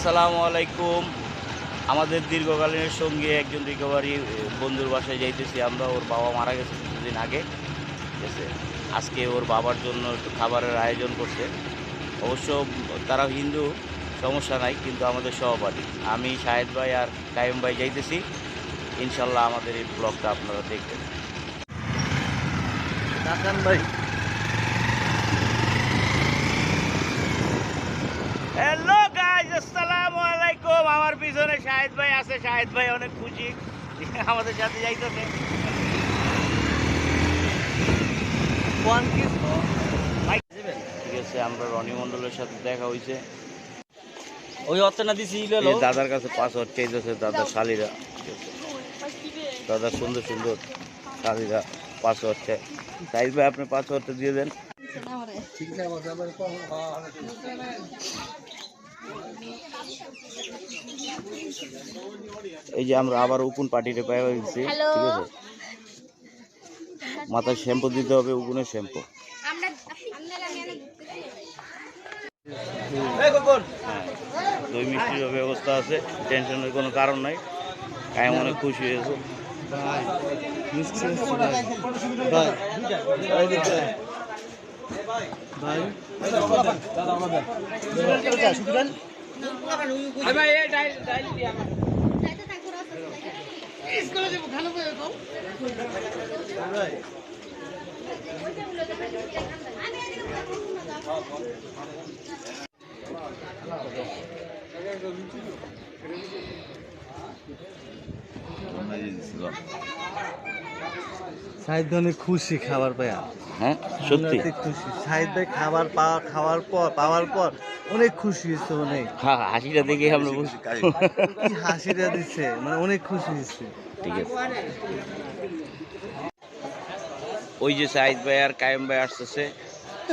আসসালামু আলাইকুম। আমাদের দীর্ঘকালীনের সঙ্গে একজন রিকভারি বন্ধুর বাসায় যাইতেছি আমরা। ওর বাবা মারা গেছে কিছুদিন আগে, ঠিক আছে। আজকে ওর বাবার জন্য একটু খাবারের আয়োজন করছে। অবশ্য তারা হিন্দু, সমস্যা নাই, কিন্তু আমাদের সহপাঠী। আমি শাহেদ ভাই আর কায়েম ভাই যাইতেছি। ইনশাল্লাহ আমাদের এই ব্লগটা আপনারা দেখবেন। কাকান ভাই, হ্যালো গাইস, আসসালামু আলাইকুম। আমার পিছনে শাহেদ ভাই আছে। শাহেদ ভাই অনেক খুশি আমাদের সাথে যাইতেছে। কোন কিছু ঠিক আছে, আমরা রনি মণ্ডলের সাথে দেখা হয়েছে। ওই অর্চনা দিছি এই দাদার কাছে পাসওয়ার্ড চাইতেছে দাদার শালিরা, দাদার সুন্দর সুন্দর শালিরা পাসওয়ার্ড চাই। সাইজ ভাই আপনি পাসওয়ার্ডটা দিয়ে দেন। এই যে আমরা আবার উকুন পার্টিতে পাই গেছি, ঠিক আছে। মাথায় শ্যাম্পু দিতে হবে, উকুনের শ্যাম্পু। হ্যাঁ, দই মিষ্টির ব্যবস্থা আছে, টেনশনের কোনো কারণ নাই। কায়েম অনেক খুশি হয়েছে। সাহিদ অনেক খুশি খাবার পায়া। হ্যাঁ সত্যি, খুশি সাহিদ ভাই পাওয়ার পর অনেক খুশি হয়েছে। অনেক হ্যাঁ, হাসিটা দেখে আমরা বুঝি। কি হাসিটা দিচ্ছে, মানে অনেক খুশি হয়েছে। ঠিক আছে, ওই যে সাইদ ভাই আর কায়েম ভাই আসতেছে।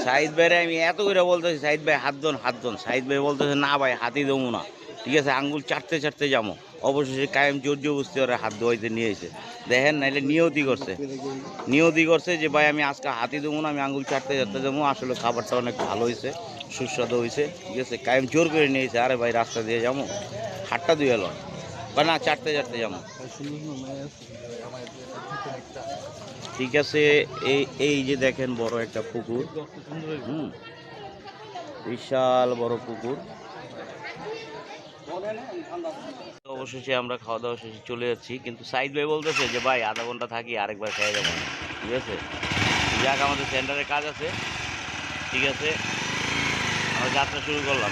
সাইদ ভাইরে আমি এত করে বলতেছি, সাইদ ভাই হাত দন। সাইদ ভাই বলতেছে না ভাই, হাতই দেবো না, ঠিক আছে, আঙ্গুল চাটতে যাবো। অবশেষে কায়েম জোর জবরদস্তি ওরা হাত ধোয়াইতে নিয়েছে। দেখেন, নাইলে নিয়তি করছে যে ভাই আমি আজকে হাতই দেবো না, আমি আঙ্গুল চাটতে যাবো। আসলে খাবারটা অনেক ভালো হয়েছে, সুস্বাদু হয়েছে, ঠিক আছে। কায়েম জোর করে নিয়েছে, আরে ভাই রাস্তা দিয়ে যাবো, হাতটা ধুয়ে এলো বা না, চাটতে যাবো। ঠিক আছে, এই যে দেখেন বড় একটা পুকুর, বিশাল বড় পুকুর। অবশেষে আমরা খাওয়া দাওয়া শেষে চলে যাচ্ছি, কিন্তু সাইদ ভাই বলতেছে যে ভাই আধা ঘন্টা থাকি, আরেকবার খেয়ে যাবো, ঠিক আছে। যাক, আমাদের সেন্টারে কাজ আছে, ঠিক আছে, আমরা যাত্রা শুরু করলাম।